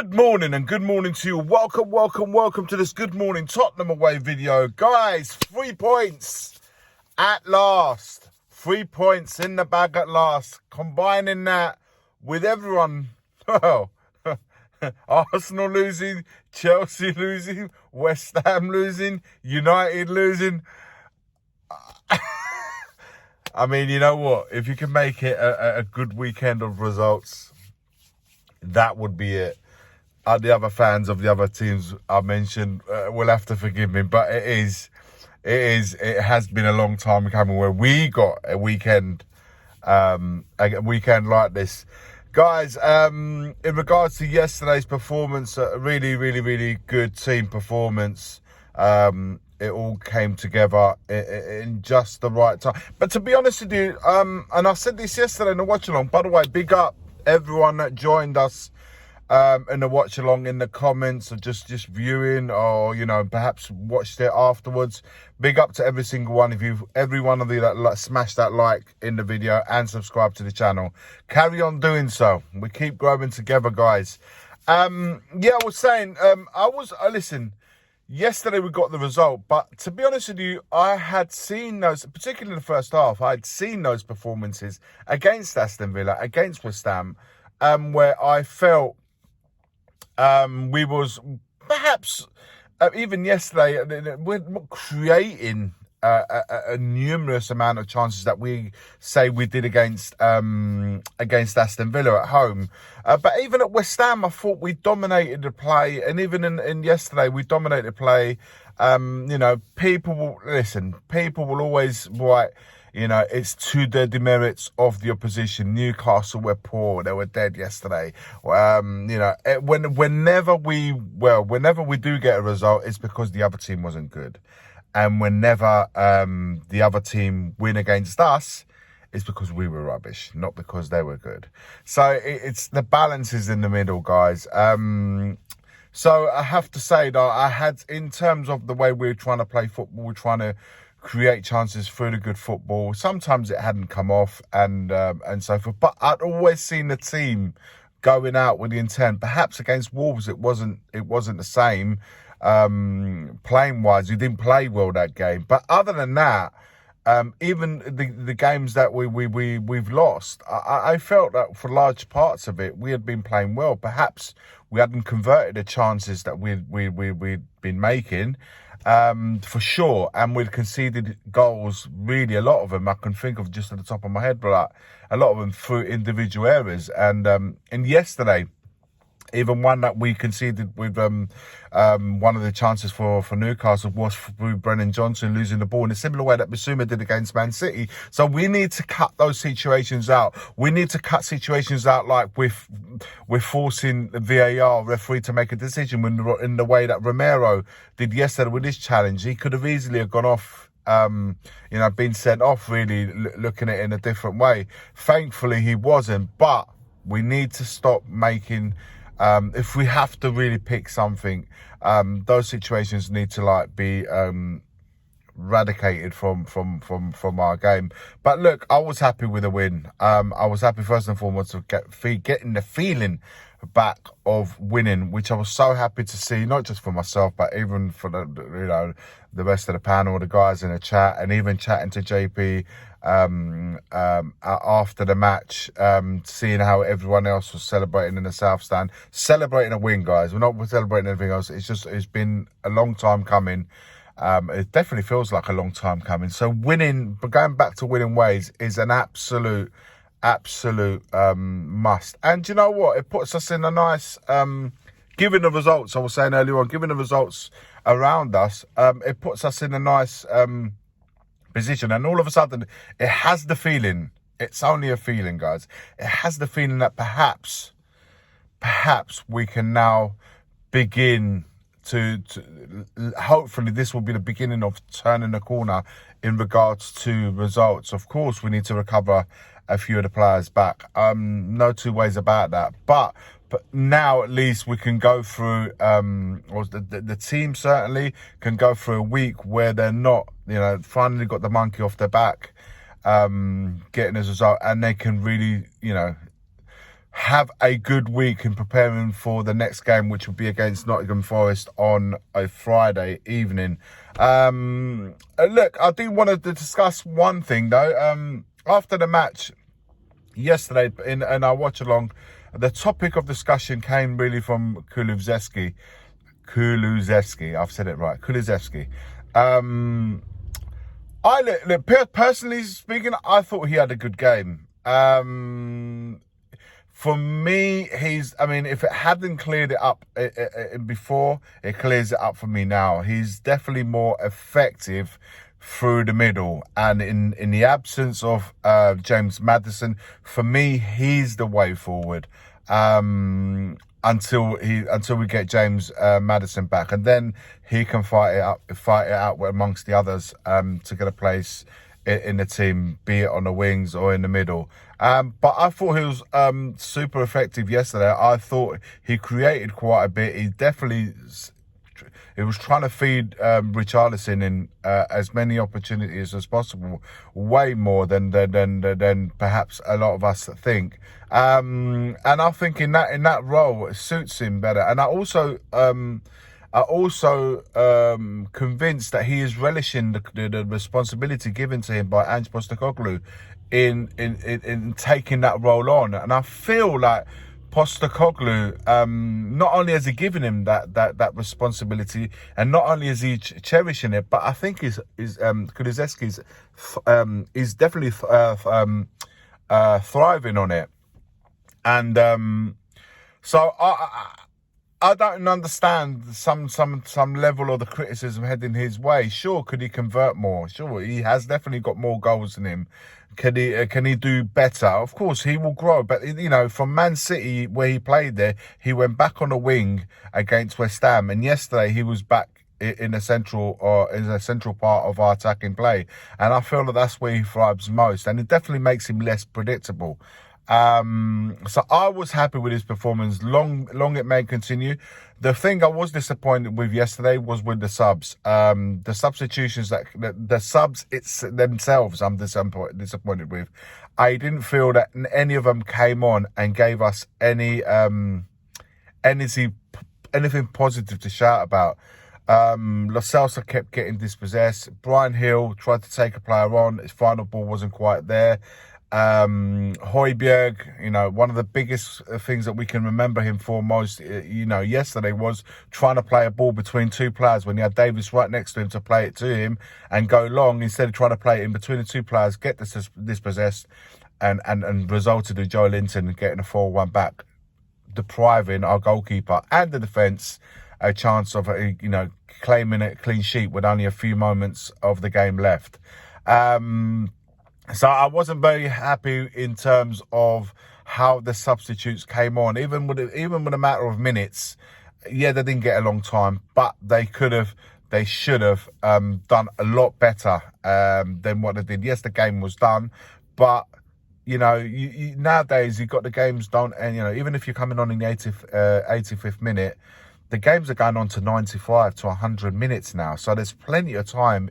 Good morning and good morning to you. Welcome to this Good Morning Tottenham away video. Guys, 3 points at last. 3 points in the bag at last. Combining that with everyone, well, Arsenal losing, Chelsea losing, West Ham losing, United losing. I mean, you know what? If you can make it a good weekend of results, that would be it. The other fans of the other teams I mentioned will have to forgive me, but it has been a long time coming where we got a weekend like this. Guys, in regards to yesterday's performance, a really good team performance. It all came together in just the right time. But to be honest with you, and I said this yesterday in the watch along, by the way, big up everyone that joined us in the watch along, in the comments, or just viewing, or perhaps watched it afterwards. Big up to every single one of you, every one of you that smash that like in the video and subscribe to the channel. Carry on doing so. We keep growing together, guys. I was saying, listen, yesterday we got the result, but to be honest with you, I had seen those, particularly in the first half, I had seen those performances against Aston Villa, against West Ham, where I felt we was perhaps even yesterday we're not creating a numerous amount of chances that we say we did against Aston Villa at home, but even at West Ham I thought we dominated the play, and even in yesterday we dominated play. People will always write, it's to the demerits of the opposition. Newcastle were poor, they were dead yesterday. Whenever we do get a result, it's because the other team wasn't good. And whenever the other team win against us, it's because we were rubbish, not because they were good. So it's the balance is in the middle, guys. So I have to say that in terms of the way we're trying to play football, we're trying to create chances through the good football. Sometimes it hadn't come off and so forth. But I'd always seen the team going out with the intent. Perhaps against Wolves it wasn't the same. Playing wise, we didn't play well that game. But other than that, even the games that we've lost, I felt that for large parts of it we had been playing well. Perhaps we hadn't converted the chances that we'd been making, for sure, and we'd conceded goals, really a lot of them I can think of just at the top of my head, but a lot of them through individual errors. And yesterday, even one that we conceded with one of the chances for Newcastle was through Brennan Johnson losing the ball in a similar way that Bissouma did against Man City. So we need to cut those situations out. We need to cut situations out like we're forcing the VAR referee to make a decision in the way that Romero did yesterday with his challenge. He could have easily have gone off, been sent off, really looking at it in a different way. Thankfully he wasn't, but we need to stop making... if we have to really pick something, those situations need to be eradicated from our game. But look, I was happy with the win. I was happy first and foremost to getting the feeling back of winning, which I was so happy to see, not just for myself, but even for the rest of the panel, the guys in the chat, and even chatting to JP after the match, seeing how everyone else was celebrating in the South Stand, celebrating a win, guys. We're not celebrating anything else. It's been a long time coming. It definitely feels like a long time coming. So going back to winning ways is an absolute must. And you know what? It puts us in a nice, given the results, I was saying earlier on, given the results around us, it puts us in a nice position. And all of a sudden, it has the feeling, it's only a feeling, guys, it has the feeling that perhaps we can now begin to hopefully this will be the beginning of turning the corner in regards to results. Of course, we need to recover a few of the players back. No two ways about that. But now at least we can go through, or the team certainly can go through a week where they're not, finally got the monkey off their back, getting as a result, and they can really, have a good week in preparing for the next game, which will be against Nottingham Forest on a Friday evening. Look, I do want to discuss one thing though. After the match yesterday in our watch along, the topic of discussion came really from Kulusevski. I've said it right. Kulusevski. Personally speaking, I thought he had a good game. For me, if it hadn't cleared it up before, it clears it up for me now. He's definitely more effective through the middle, and in the absence of James Maddison, for me, he's the way forward. Until we get James Maddison back, and then he can fight it out amongst the others to get a place in the team, be it on the wings or in the middle. But I thought he was super effective yesterday. I thought he created quite a bit. He was trying to feed Richarlison in as many opportunities as possible, way more than perhaps a lot of us think. And I think in that role it suits him better. And I also convinced that he is relishing the responsibility given to him by Ange Postecoglou in taking that role on. And I feel like Postecoglou, not only has he given him that responsibility, and not only is he cherishing it, but I think Kulusevski is definitely thriving on it. And so I don't understand some level of the criticism heading his way. Sure, could he convert more? Sure, he has definitely got more goals than him. Can he do better? Of course, he will grow. But, from Man City, where he played there, he went back on the wing against West Ham. And yesterday, he was back in a central part of our attacking play. And I feel that that's where he thrives most. And it definitely makes him less predictable. So I was happy with his performance. Long it may continue. The thing I was disappointed with yesterday was with the subs. The substitutions the subs themselves I'm disappointed with. I didn't feel that any of them came on and gave us anything positive to shout about. Lo Celso kept getting dispossessed. Brian Hill tried to take a player on. His final ball wasn't quite there. Højbjerg, one of the biggest things that we can remember him for most, yesterday was trying to play a ball between two players when he had Davis right next to him to play it to him and go long, instead of trying to play it in between the two players, get dispossessed and resulted in Joe Linton getting a 4-1 back, depriving our goalkeeper and the defence a chance of, claiming a clean sheet with only a few moments of the game left. So I wasn't very happy in terms of how the substitutes came on, even with a matter of minutes. Yeah, they didn't get a long time, but they should have done a lot better than what they did. Yes, the game was done, but nowadays you've got the games done, and even if you're coming on in the 85th minute, the games are going on to 95 to 100 minutes now. So there's plenty of time.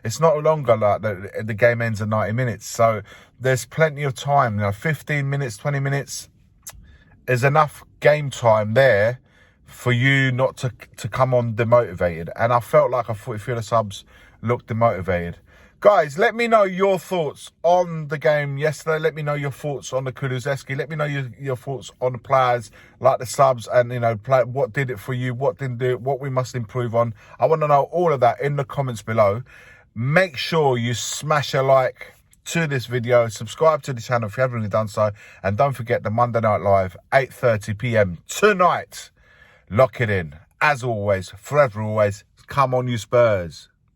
It's not longer like the game ends in 90 minutes. So there's plenty of time. 15 minutes, 20 minutes is enough game time there for you not to come on demotivated. And I felt like a few of the subs looked demotivated. Guys, let me know your thoughts on the game yesterday. Let me know your thoughts on the Kulusevski. Let me know your thoughts on the players, like the subs, and what did it for you, what didn't do it, what we must improve on. I want to know all of that in the comments below. Make sure you smash a like to this video, subscribe to the channel if you haven't already done so, and don't forget the Monday Night Live, 8:30 p.m. tonight. Lock it in. As always, forever always, come on you Spurs.